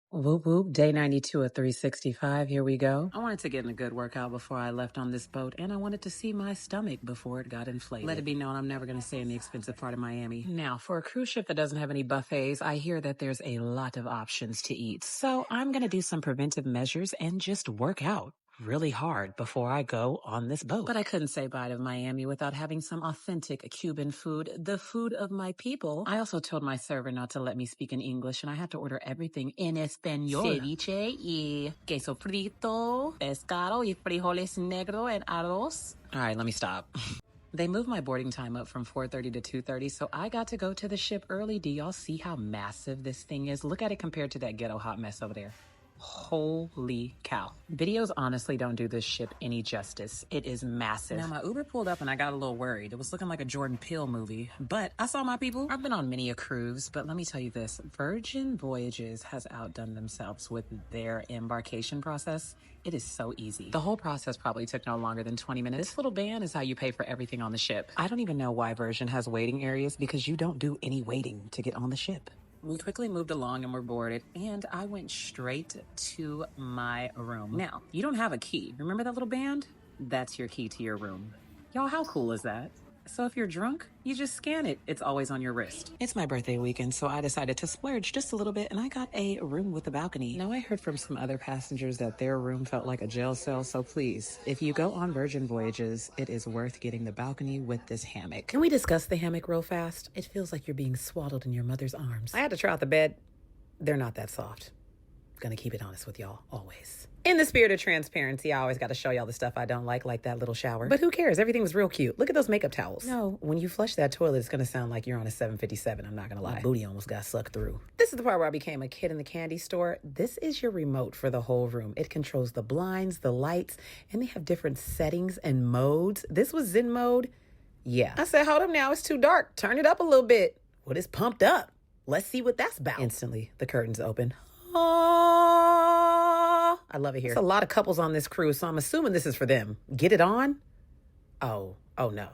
Whoop whoop, day 92 of 365. Here we go. I wanted to get in a good workout before I left on this boat, and I wanted to see my stomach before it got inflated. Let it be known I'm never going to stay in the expensive part of Miami. Now, for a cruise ship that doesn't have any buffets, I hear that there's a lot of options to eat. So I'm going to do some preventive measures and just work out really hard before I go on this boat. But I couldn't say bye to Miami without having some authentic Cuban food, the food of my people. I also told my server not to let me speak in English, and I had to order everything in español. Ceviche y queso frito, pescado y frijoles negro and arroz. All right, let me stop. They moved my boarding time up from 4:30 to 2:30, so I got to go to the ship early. Do y'all see how massive this thing is? Look at it compared to that ghetto hot mess over there. Holy cow. Videos honestly don't do this ship any justice. It is massive. Now, my Uber pulled up and I got a little worried. It was looking like a Jordan Peele movie, but I saw my people. I've been on many a cruise, but let me tell you this. Virgin Voyages has outdone themselves with their embarkation process. It is so easy. The whole process probably took no longer than 20 minutes. This little band is how you pay for everything on the ship. I don't even know why Virgin has waiting areas, because you don't do any waiting to get on the ship. We quickly moved along and were boarded, and I went straight to my room. Now, you don't have a key. Remember that little band? That's your key to your room. Y'all, how cool is that? So if you're drunk, you just scan it. It's always on your wrist. It's my birthday weekend, so I decided to splurge just a little bit, and I got a room with a balcony. Now, I heard from some other passengers that their room felt like a jail cell, so please, if you go on Virgin Voyages, it is worth getting the balcony with this hammock. Can we discuss the hammock real fast? It feels like you're being swaddled in your mother's arms. I had to try out the bed. They're not that soft. Gonna keep it honest with y'all, always. In the spirit of transparency, I always got to show y'all the stuff I don't like that little shower. But who cares? Everything was real cute. Look at those makeup towels. No, when you flush that toilet, it's going to sound like you're on a 757. I'm not going to lie. My booty almost got sucked through. This is the part where I became a kid in the candy store. This is your remote for the whole room. It controls the blinds, the lights, and they have different settings and modes. This was Zen mode. Yeah. I said, hold up now. It's too dark. Turn it up a little bit. Well, it's pumped up. Let's see what that's about. Instantly, the curtains open. Oh, I love it here. There's a lot of couples on this cruise, so I'm assuming this is for them. Get it on? Oh no.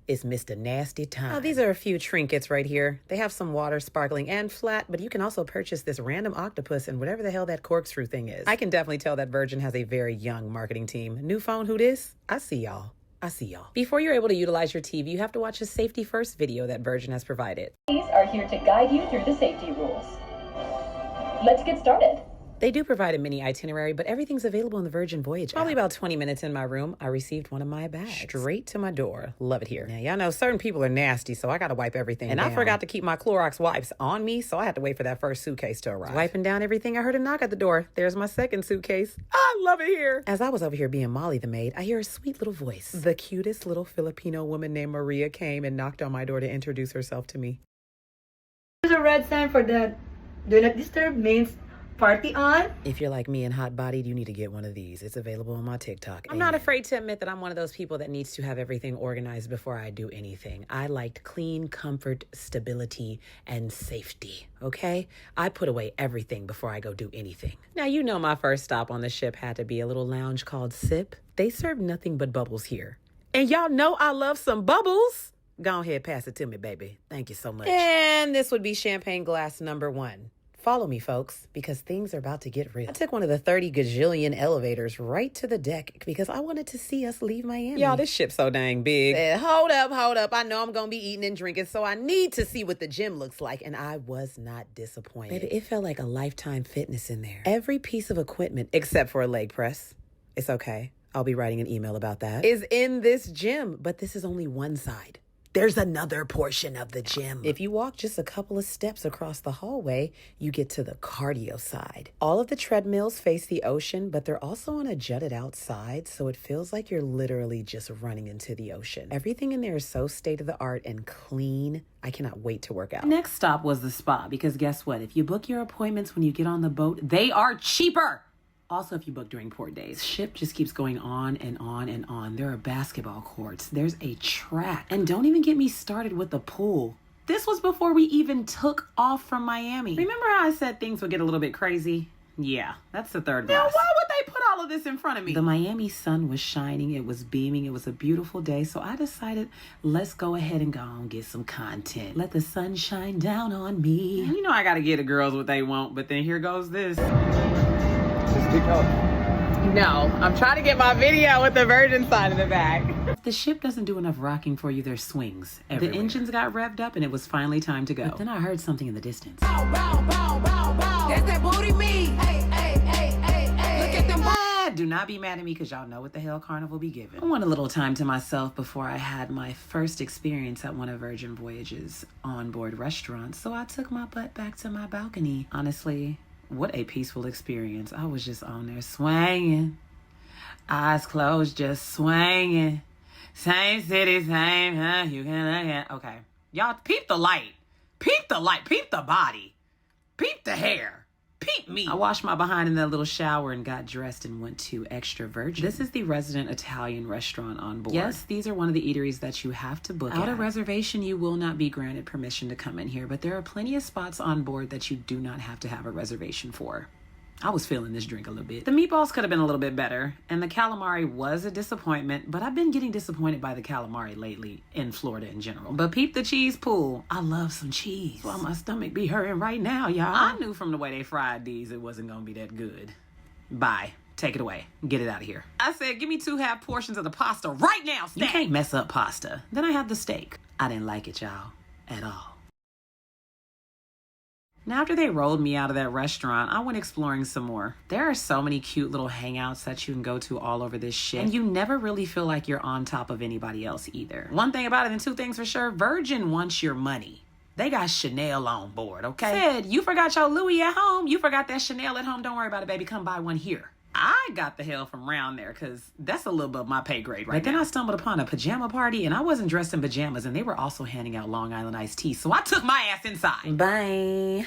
It's Mr. Nasty Time. Oh, these are a few trinkets right here. They have some water, sparkling and flat, but you can also purchase this random octopus and whatever the hell that corkscrew thing is. I can definitely tell that Virgin has a very young marketing team. New phone, who this? I see y'all. Before you're able to utilize your TV, you have to watch a safety first video that Virgin has provided. These are here to guide you through the safety rules. Let's get started. They do provide a mini itinerary, but everything's available in the Virgin Voyage app. Probably about 20 minutes in my room, I received one of my bags. Straight to my door. Love it here. Now, y'all know certain people are nasty, so I gotta wipe everything down. I forgot to keep my Clorox wipes on me, so I had to wait for that first suitcase to arrive. Wiping down everything, I heard a knock at the door. There's my second suitcase. I love it here. As I was over here being Molly the maid, I hear a sweet little voice. The cutest little Filipino woman named Maria came and knocked on my door to introduce herself to me. There's a red sign for the do not disturb, means party on. If you're like me and hot-bodied, you need to get one of these. It's available on my TikTok. I'm not afraid to admit that I'm one of those people that needs to have everything organized before I do anything. I liked clean, comfort, stability, and safety, okay? I put away everything before I go do anything. Now, you know my first stop on the ship had to be a little lounge called Sip. They serve nothing but bubbles here. And y'all know I love some bubbles. Go ahead, pass it to me, baby. Thank you so much. And this would be champagne glass number 1. Follow me, folks, because things are about to get real. I took one of the 30 gajillion elevators right to the deck because I wanted to see us leave Miami. Y'all, this ship's so dang big. Hold up. I know I'm going to be eating and drinking, so I need to see what the gym looks like. And I was not disappointed. Baby, it felt like a Lifetime Fitness in there. Every piece of equipment, except for a leg press. It's okay. I'll be writing an email about that. Is in this gym, but this is only one side. There's another portion of the gym. If you walk just a couple of steps across the hallway, you get to the cardio side. All of the treadmills face the ocean, but they're also on a jutted out side, so it feels like you're literally just running into the ocean. Everything in there is so state-of-the-art and clean. I cannot wait to work out. Next stop was the spa, because guess what? If you book your appointments when you get on the boat, they are cheaper. Also, if you book during port days, ship just keeps going on and on and on. There are basketball courts. There's a track. And don't even get me started with the pool. This was before we even took off from Miami. Remember how I said things would get a little bit crazy? Yeah, that's the third glass. Now, why would they put all all of this in front of me. The Miami sun was shining. It was beaming. It was a beautiful day. So I decided, let's go ahead and go and get some content. Let the sun shine down on me. You know I got to get the girls what they want, but then here goes this. Just pick up. No, I'm trying to get my video with the Virgin side in the back. If the ship doesn't do enough rocking for you, there's swings everywhere. The engines got revved up and it was finally time to go. But then I heard something in the distance. Bow, bow, bow, bow, bow. There's that booty meat. Hey, hey, hey, hey, hey. Look at them. Do not be mad at me because y'all know what the hell Carnival be giving. I want a little time to myself before I had my first experience at one of Virgin Voyage's onboard restaurants. So I took my butt back to my balcony. Honestly, what a peaceful experience. I was just on there swinging. Eyes closed, just swinging. Same city, same, huh? You can look at. Okay. Y'all, peep the light. Peep the light. Peep the body. Peep the hair. Peep me. I washed my behind in that little shower and got dressed and went to Extra Virgin. This is the resident Italian restaurant on board. Yes, these are one of the eateries that you have to book. Without a reservation, you will not be granted permission to come in here, but there are plenty of spots on board that you do not have to have a reservation for. I was feeling this drink a little bit. The meatballs could have been a little bit better, and the calamari was a disappointment, but I've been getting disappointed by the calamari lately in Florida in general. But peep the cheese pool. I love some cheese. Well, my stomach be hurting right now, y'all. I knew from the way they fried these, it wasn't gonna be that good. Bye. Take it away. Get it out of here. I said, give me 2 half portions of the pasta right now, Stan. You can't mess up pasta. Then I had the steak. I didn't like it, y'all, at all. Now, after they rolled me out of that restaurant, I went exploring some more. There are so many cute little hangouts that you can go to all over this ship, and you never really feel like you're on top of anybody else either. One thing about it, and 2 things for sure, Virgin wants your money. They got Chanel on board, okay? Said, you forgot your Louis at home, you forgot that Chanel at home, don't worry about it, baby, come buy one here. I got the hell from around there because that's a little bit of my pay grade right now. But then I stumbled upon a pajama party and I wasn't dressed in pajamas and they were also handing out Long Island iced tea. So I took my ass inside. Bye.